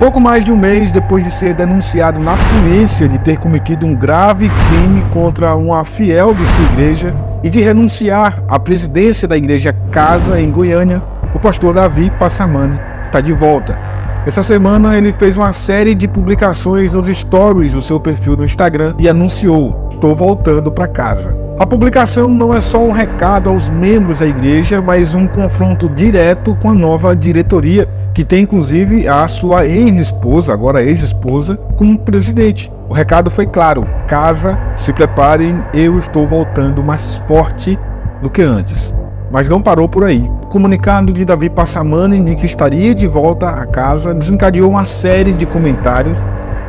Pouco mais de um mês depois de ser denunciado na polícia de ter cometido um grave crime contra uma fiel de sua igreja e de renunciar à presidência da igreja Casa em Goiânia, o pastor Davi Passamani está de volta. Essa semana ele fez uma série de publicações nos stories do seu perfil no Instagram e anunciou: "Estou voltando para casa". A publicação não é só um recado aos membros da igreja, mas um confronto direto com a nova diretoria, que tem inclusive a sua ex-esposa, agora ex-esposa, como presidente. O recado foi claro: casa, se preparem, eu estou voltando mais forte do que antes. Mas não parou por aí. O comunicado de Davi Passamani de que estaria de volta à casa desencadeou uma série de comentários,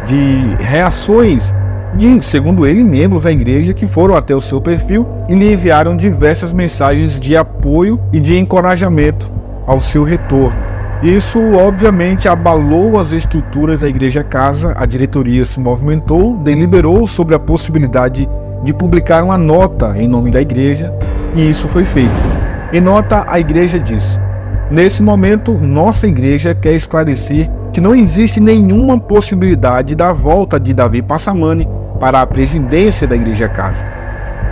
de reações de, segundo ele, membros da igreja que foram até o seu perfil e lhe enviaram diversas mensagens de apoio e de encorajamento ao seu retorno. Isso, obviamente, abalou as estruturas da Igreja Casa. A diretoria se movimentou, deliberou sobre a possibilidade de publicar uma nota em nome da igreja, e isso foi feito. Em nota, a igreja diz: "Nesse momento, nossa igreja quer esclarecer que não existe nenhuma possibilidade da volta de Davi Passamani para a presidência da Igreja Casa,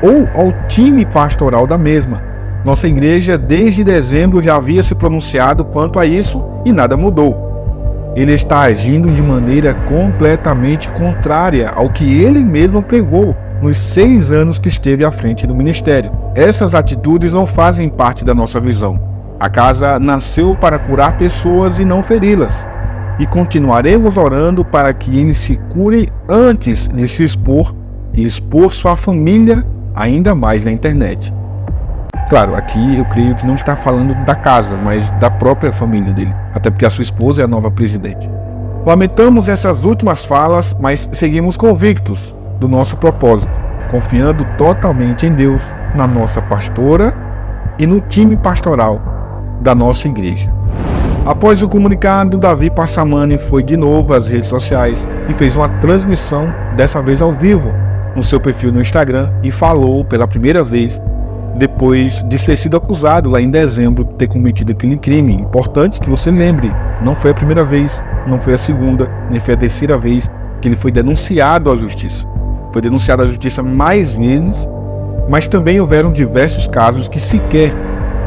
ou ao time pastoral da mesma. Nossa igreja, desde dezembro, já havia se pronunciado quanto a isso e nada mudou. Ele está agindo de maneira completamente contrária ao que ele mesmo pregou nos 6 anos que esteve à frente do ministério. Essas atitudes não fazem parte da nossa visão. A casa nasceu para curar pessoas e não feri-las. E continuaremos orando para que ele se cure antes de se expor e expor sua família ainda mais na internet". Claro, aqui eu creio que não está falando da casa, mas da própria família dele, até porque a sua esposa é a nova presidente. Lamentamos essas últimas falas, mas seguimos convictos do nosso propósito, confiando totalmente em Deus, na nossa pastora e no time pastoral da nossa igreja. Após o comunicado, Davi Passamani foi de novo às redes sociais e fez uma transmissão, dessa vez ao vivo, no seu perfil no Instagram, e falou pela primeira vez depois de ter sido acusado lá em dezembro de ter cometido aquele crime. Importante que você lembre, não foi a primeira vez, não foi a segunda, nem foi a terceira vez que ele foi denunciado à justiça. Foi denunciado à justiça mais vezes, mas também houveram diversos casos que sequer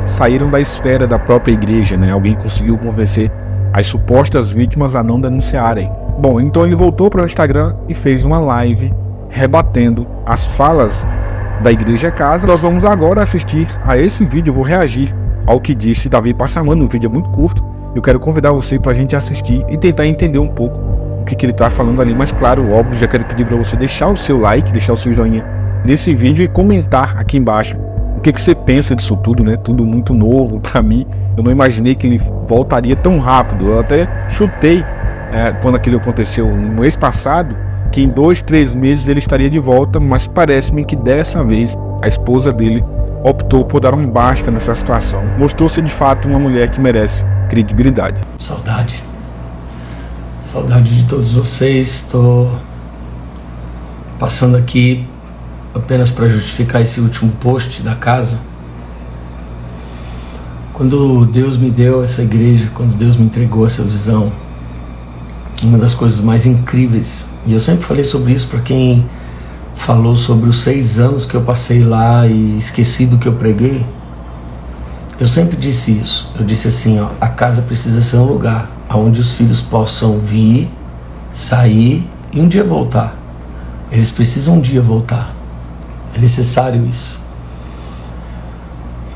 saíram da esfera da própria igreja, né? Alguém conseguiu convencer as supostas vítimas a não denunciarem. Bom, então ele voltou para o Instagram e fez uma live rebatendo as falas da Igreja Casa. Nós vamos agora assistir a esse vídeo. Eu vou reagir ao que disse Davi Passamani. O vídeo é muito curto. Eu quero convidar você para a gente assistir e tentar entender um pouco o que ele está falando ali. Mas claro, óbvio, já quero pedir para você deixar o seu like, deixar o seu joinha nesse vídeo e comentar aqui embaixo o que você pensa disso tudo, né? Tudo muito novo para mim. Eu não imaginei que ele voltaria tão rápido. Eu até chutei quando aquilo aconteceu no mês passado, que em 2, 3 meses ele estaria de volta, mas parece-me que dessa vez a esposa dele optou por dar um basta nessa situação. Mostrou-se de fato uma mulher que merece credibilidade. Saudade de todos vocês. Estou passando aqui apenas para justificar esse último post da casa. Quando Deus me deu essa igreja, quando Deus me entregou essa visão, uma das coisas mais incríveis, e eu sempre falei sobre isso para quem falou sobre os 6 anos que eu passei lá e esqueci do que eu preguei, eu sempre disse isso. Eu disse assim, ó, a casa precisa ser um lugar onde os filhos possam vir, sair e um dia voltar. Eles precisam um dia voltar. É necessário isso.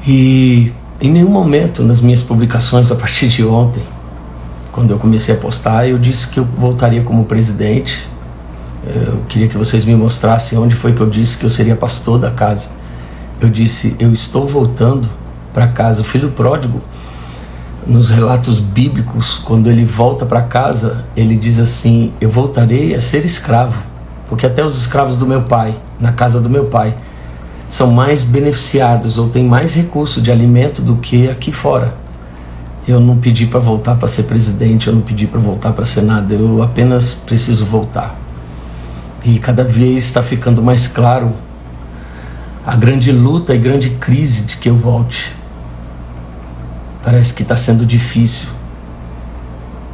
E em nenhum momento nas minhas publicações a partir de ontem, quando eu comecei a postar, eu disse que eu voltaria como presidente. Eu queria que vocês me mostrassem onde foi que eu disse que eu seria pastor da casa. Eu disse, eu estou voltando para casa. O filho pródigo, nos relatos bíblicos, quando ele volta para casa, ele diz assim, eu voltarei a ser escravo, porque até os escravos do meu pai, na casa do meu pai, são mais beneficiados ou têm mais recurso de alimento do que aqui fora. Eu não pedi para voltar para ser presidente, eu não pedi para voltar para ser nada, eu apenas preciso voltar. E cada vez está ficando mais claro a grande luta e grande crise de que eu volte. Parece que está sendo difícil.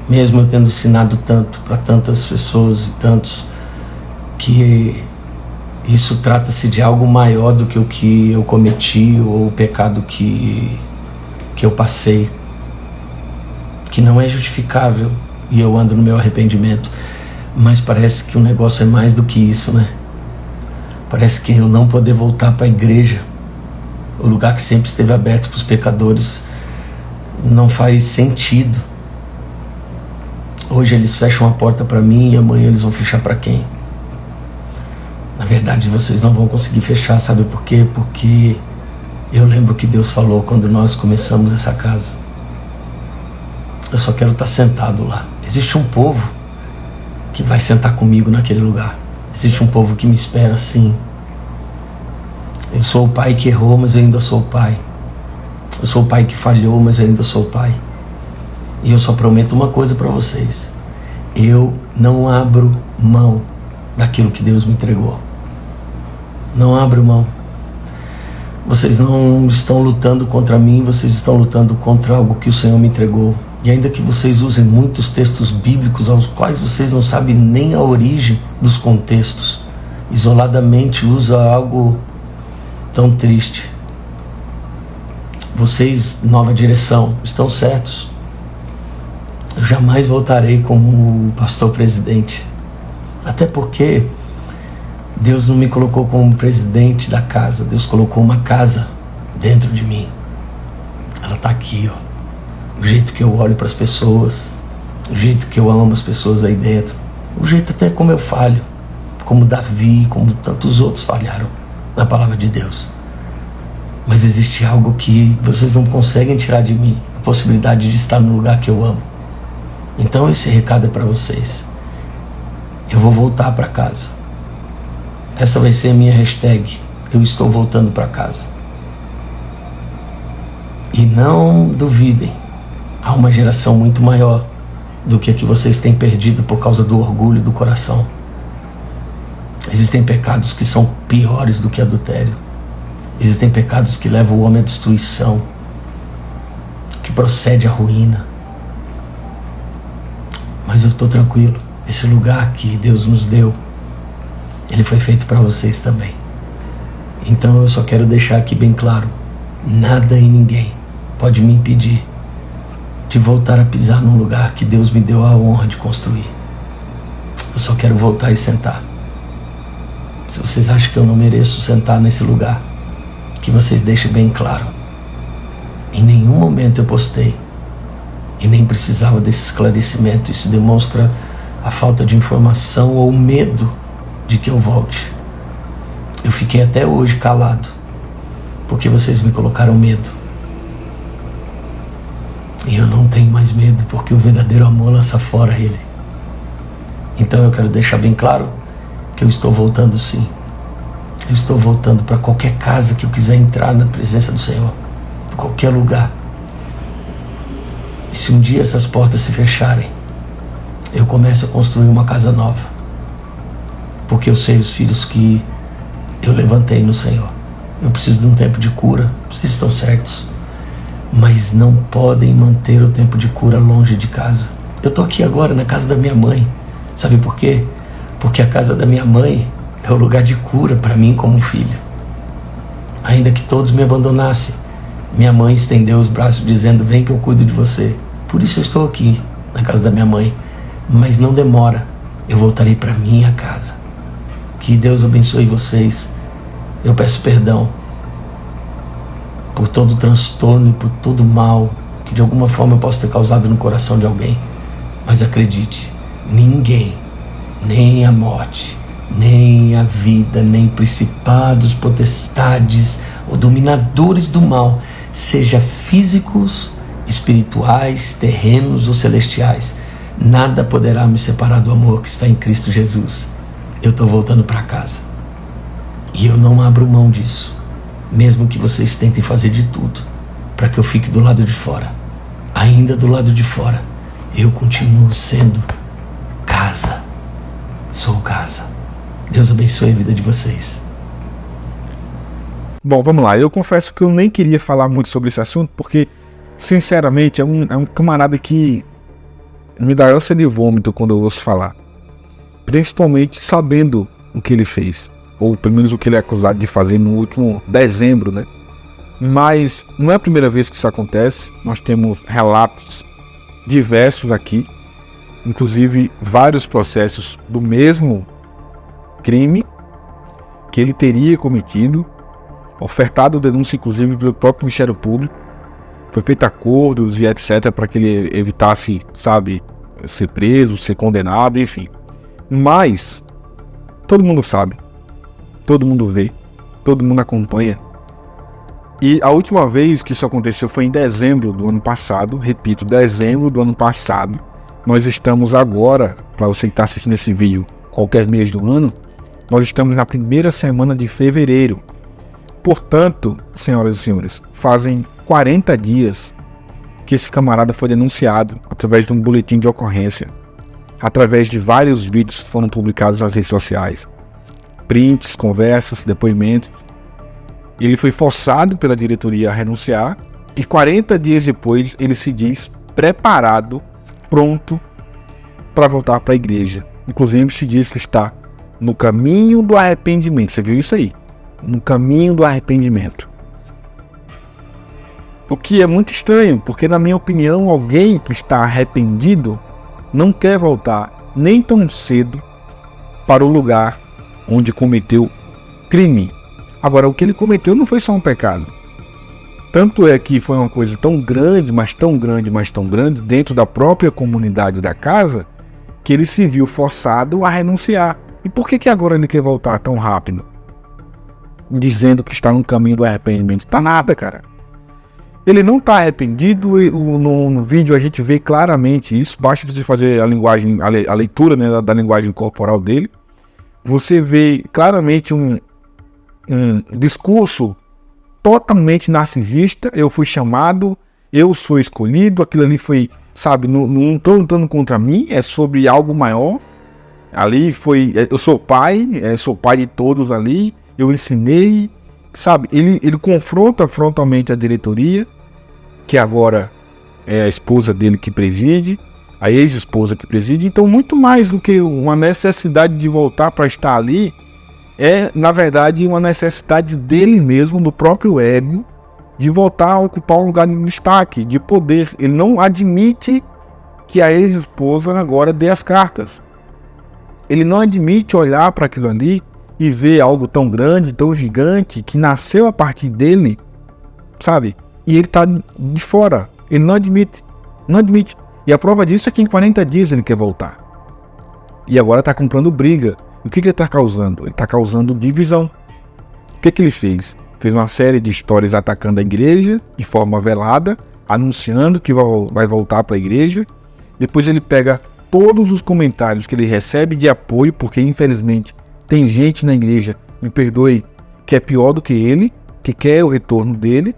mesmo eu tendo ensinado tanto para tantas pessoas e tantos, que isso trata-se de algo maior do que o que eu cometi ou o pecado que eu passei, que não é justificável, e eu ando no meu arrependimento, mas parece que o negócio é mais do que isso, né? Parece que eu não poder voltar para a igreja, o lugar que sempre esteve aberto para os pecadores, não faz sentido. Hoje eles fecham a porta para mim e amanhã eles vão fechar para quem? Na verdade, vocês não vão conseguir fechar, sabe por quê? Porque eu lembro que Deus falou quando nós começamos essa casa: eu só quero estar sentado lá. Existe um povo que vai sentar comigo naquele lugar. Existe um povo que me espera, sim. Eu sou o pai que errou, mas eu ainda sou o pai. Eu sou o pai que falhou, mas eu ainda sou o pai. E eu só prometo uma coisa para vocês: eu não abro mão daquilo que Deus me entregou. Não abro mão. Vocês não estão lutando contra mim, vocês estão lutando contra algo que o Senhor me entregou. E ainda que vocês usem muitos textos bíblicos aos quais vocês não sabem nem a origem dos contextos, isoladamente usa algo tão triste. Vocês, Nova Direção, estão certos. Eu jamais voltarei como pastor presidente. Até porque Deus não me colocou como presidente da casa. Deus colocou uma casa dentro de mim. Ela está aqui, ó. O jeito que eu olho para as pessoas, o jeito que eu amo as pessoas aí dentro, o jeito até como eu falho, como Davi, como tantos outros falharam na palavra de Deus. Mas existe algo que vocês não conseguem tirar de mim: a possibilidade de estar no lugar que eu amo. Então esse recado é para vocês. Eu vou voltar para casa. Essa vai ser a minha hashtag: eu estou voltando para casa. E não duvidem, há uma geração muito maior do que a que vocês têm perdido por causa do orgulho do coração. Existem pecados que são piores do que adultério. Existem pecados que levam o homem à destruição, que procede à ruína. Mas eu estou tranquilo. Esse lugar que Deus nos deu, ele foi feito para vocês também. Então eu só quero deixar aqui bem claro: nada e ninguém pode me impedir de voltar a pisar num lugar que Deus me deu a honra de construir. Eu só quero voltar e sentar. Se vocês acham que eu não mereço sentar nesse lugar, que vocês deixem bem claro: em nenhum momento eu postei e nem precisava desse esclarecimento. Isso demonstra a falta de informação ou medo de que eu volte. Eu fiquei até hoje calado porque vocês me colocaram medo. E eu não tenho mais medo, porque o verdadeiro amor lança fora ele. Então eu quero deixar bem claro que eu estou voltando, sim. Eu estou voltando para qualquer casa que eu quiser entrar na presença do Senhor, qualquer lugar. E se um dia essas portas se fecharem, eu começo a construir uma casa nova, porque eu sei os filhos que eu levantei no Senhor. Eu preciso de um tempo de cura, vocês estão certos, mas não podem manter o tempo de cura longe de casa. Eu estou aqui agora na casa da minha mãe. Sabe por quê? Porque a casa da minha mãe é o lugar de cura para mim como filho. Ainda que todos me abandonassem, minha mãe estendeu os braços dizendo: vem que eu cuido de você. Por isso eu estou aqui na casa da minha mãe. Mas não demora, eu voltarei para minha casa. Que Deus abençoe vocês. Eu peço perdão por todo transtorno e por todo mal que de alguma forma eu posso ter causado no coração de alguém. Mas acredite, ninguém, nem a morte, nem a vida, nem principados, potestades ou dominadores do mal, seja físicos, espirituais, terrenos ou celestiais, nada poderá me separar do amor que está em Cristo Jesus. Eu estou voltando para casa e eu não abro mão disso, mesmo que vocês tentem fazer de tudo para que eu fique do lado de fora. Ainda do lado de fora, eu continuo sendo casa. Sou casa. Deus abençoe a vida de vocês. Bom, vamos lá. Eu confesso que eu nem queria falar muito sobre esse assunto, porque, sinceramente, é um camarada que me dá ânsia de vômito quando eu ouço falar. Principalmente sabendo o que ele fez. Ou pelo menos o que ele é acusado de fazer no último dezembro, né? Mas não é a primeira vez que isso acontece. Nós temos relatos diversos aqui. Inclusive vários processos do mesmo crime que ele teria cometido. Ofertado denúncia inclusive pelo próprio Ministério Público. Foi feito acordos e etc. para que ele evitasse, sabe, ser preso, ser condenado, enfim. Mas todo mundo sabe, todo mundo vê, todo mundo acompanha. E a última vez que isso aconteceu foi em dezembro do ano passado. Repito, dezembro do ano passado. Nós estamos agora, para você que está assistindo esse vídeo, qualquer mês do ano, nós estamos na primeira semana de fevereiro. Portanto, senhoras e senhores, fazem 40 dias que esse camarada foi denunciado através de um boletim de ocorrência, através de vários vídeos que foram publicados nas redes sociais, prints, conversas, depoimentos. Ele foi forçado pela diretoria a renunciar e 40 dias depois ele se diz preparado, pronto para voltar para a igreja. Inclusive se diz que está no caminho do arrependimento. Você viu isso aí? No caminho do arrependimento. O que é muito estranho, porque na minha opinião, alguém que está arrependido não quer voltar nem tão cedo para o lugar onde cometeu crime. Agora, o que ele cometeu não foi só um pecado. Tanto é que foi uma coisa tão grande, mas tão grande, mas tão grande, dentro da própria comunidade da casa, que ele se viu forçado a renunciar. E por que agora ele quer voltar tão rápido? Dizendo que está no caminho do arrependimento. Tá nada, cara. Ele não está arrependido. No vídeo a gente vê claramente isso. Basta você fazer a leitura, né, da linguagem corporal dele. Você vê claramente um discurso totalmente narcisista. Eu fui chamado, eu sou escolhido, aquilo ali foi, sabe, não estou lutando contra mim, é sobre algo maior. Ali foi, eu sou pai de todos ali, eu ensinei, sabe, ele confronta frontalmente a diretoria, que agora é a esposa dele que preside, a ex-esposa que preside. Então, muito mais do que uma necessidade de voltar para estar ali, é, na verdade, uma necessidade dele mesmo, do próprio ego, de voltar a ocupar um lugar de destaque, de poder. Ele não admite que a ex-esposa agora dê as cartas. Ele não admite olhar para aquilo ali e ver algo tão grande, tão gigante, que nasceu a partir dele, sabe? E ele tá de fora. Ele não admite. Não admite. E a prova disso é que em 40 dias ele quer voltar. E agora tá comprando briga. O que ele está causando? Ele está causando divisão. O que ele fez? Fez uma série de histórias atacando a igreja de forma velada, anunciando que vai voltar para a igreja. Depois ele pega todos os comentários que ele recebe de apoio, porque infelizmente tem gente na igreja, me perdoe, que é pior do que ele, que quer o retorno dele.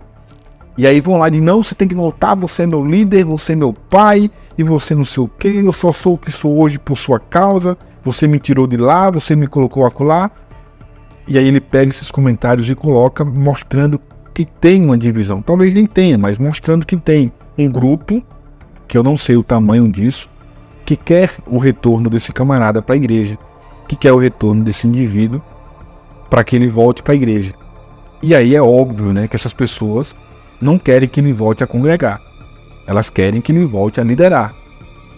E aí vão lá e dizem, não, você tem que voltar, você é meu líder, você é meu pai, e você não sei o que, eu só sou o que sou hoje por sua causa. Você me tirou de lá, você me colocou acolá. E aí ele pega esses comentários e coloca, mostrando que tem uma divisão. Talvez nem tenha, mas mostrando que tem um grupo, que eu não sei o tamanho disso, que quer o retorno desse camarada para a igreja, que quer o retorno desse indivíduo para que ele volte para a igreja. E aí é óbvio, né, que essas pessoas não querem que ele volte a congregar. Elas querem que ele volte a liderar.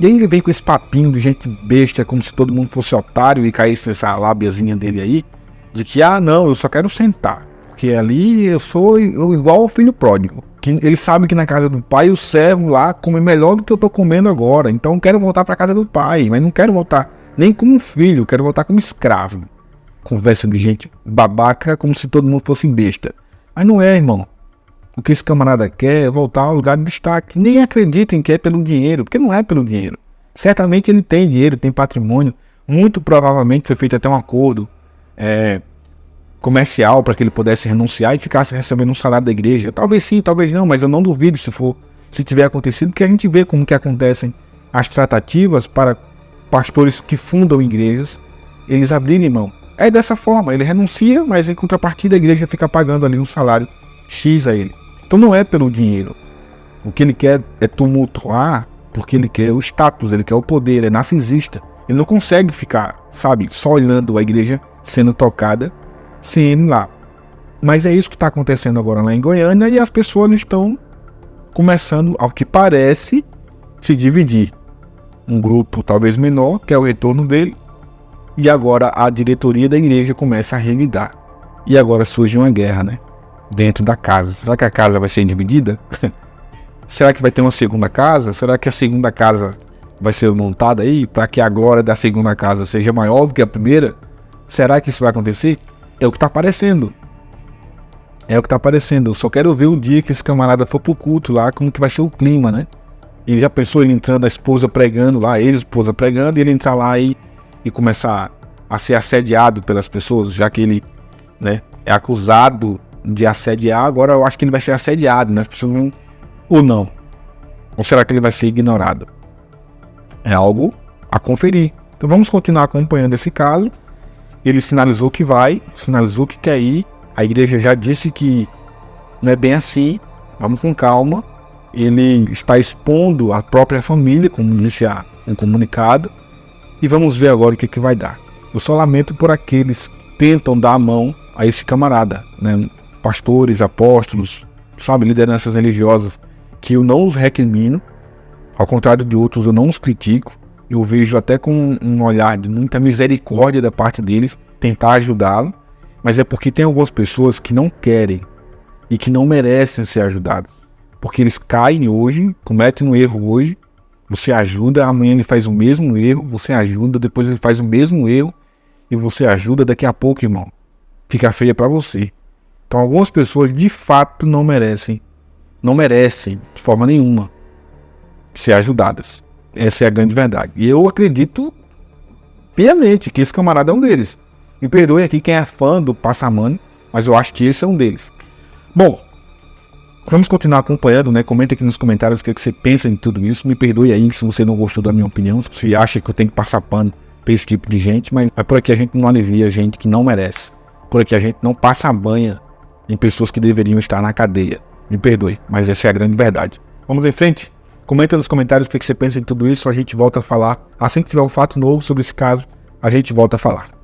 E aí ele vem com esse papinho de gente besta, como se todo mundo fosse otário e caísse nessa lábiazinha dele aí, de que, não, eu só quero sentar, porque ali eu sou igual ao filho pródigo. Que ele sabe que na casa do pai o servo lá come melhor do que eu tô comendo agora, então eu quero voltar para casa do pai, mas não quero voltar nem como um filho, eu quero voltar como escravo. Conversa de gente babaca, como se todo mundo fosse besta. Mas não é, irmão. O que esse camarada quer é voltar ao lugar de destaque. Nem acreditem que é pelo dinheiro, porque não é pelo dinheiro. Certamente ele tem dinheiro, tem patrimônio. Muito provavelmente foi feito até um acordo comercial para que ele pudesse renunciar e ficasse recebendo um salário da igreja. Talvez sim, talvez não, mas eu não duvido se tiver acontecido, porque a gente vê como que acontecem as tratativas para pastores que fundam igrejas, eles abrirem mão. É dessa forma, ele renuncia, mas em contrapartida a igreja fica pagando ali um salário X a ele. Então não é pelo dinheiro. O que ele quer é tumultuar porque ele quer o status, ele quer o poder, ele é narcisista. Ele não consegue ficar, sabe, só olhando a igreja sendo tocada sem ele lá. Mas é isso que está acontecendo agora lá em Goiânia e as pessoas estão começando, ao que parece, se dividir. Um grupo talvez menor, que é o retorno dele, e agora a diretoria da igreja começa a revidar. E agora surge uma guerra, né? Dentro da casa. Será que a casa vai ser dividida? Será que vai ter uma segunda casa? Será que a segunda casa vai ser montada aí para que a glória da segunda casa seja maior do que a primeira? Será que isso vai acontecer? É o que está aparecendo. É o que está aparecendo. Eu só quero ver o dia que esse camarada for pro culto lá, como que vai ser o clima, né? Ele já pensou ele entrando, a esposa pregando lá, ele, a esposa pregando, e ele entrar lá e começar a ser assediado pelas pessoas, já que ele, né, é acusado de assediar. Agora eu acho que ele vai ser assediado, né? As pessoas vão... Ou não? Ou será que ele vai ser ignorado? É algo a conferir. Então vamos continuar acompanhando esse caso. Ele sinalizou que vai, sinalizou que quer ir. A igreja já disse que não é bem assim. Vamos com calma. Ele está expondo a própria família, como disse um comunicado. E vamos ver agora o que vai dar. Eu só lamento por aqueles que tentam dar a mão a esse camarada, né? Pastores, apóstolos, sabe, lideranças religiosas, que eu não os recrimino. Ao contrário de outros, eu não os critico. Eu vejo até com um olhar de muita misericórdia da parte deles, tentar ajudá-lo. Mas é porque tem algumas pessoas que não querem e que não merecem ser ajudadas. Porque eles caem hoje, cometem um erro hoje, você ajuda, amanhã ele faz o mesmo erro, você ajuda, depois ele faz o mesmo erro, e você ajuda, daqui a pouco, irmão, fica feia pra você. Então algumas pessoas de fato não merecem de forma nenhuma ser ajudadas. Essa é a grande verdade. E eu acredito piamente que esse camarada é um deles. Me perdoe aqui quem é fã do Passamani, mas eu acho que esse é um deles. Bom, vamos continuar acompanhando, né? Comenta aqui nos comentários o que você pensa em tudo isso. Me perdoe aí se você não gostou da minha opinião, se você acha que eu tenho que passar pano pra esse tipo de gente, mas por aqui a gente não alivia gente que não merece. Por aqui a gente não passa a banha em pessoas que deveriam estar na cadeia. Me perdoe, mas essa é a grande verdade. Vamos em frente? Comenta nos comentários o que você pensa em tudo isso. A gente volta a falar. Assim que tiver um fato novo sobre esse caso, a gente volta a falar.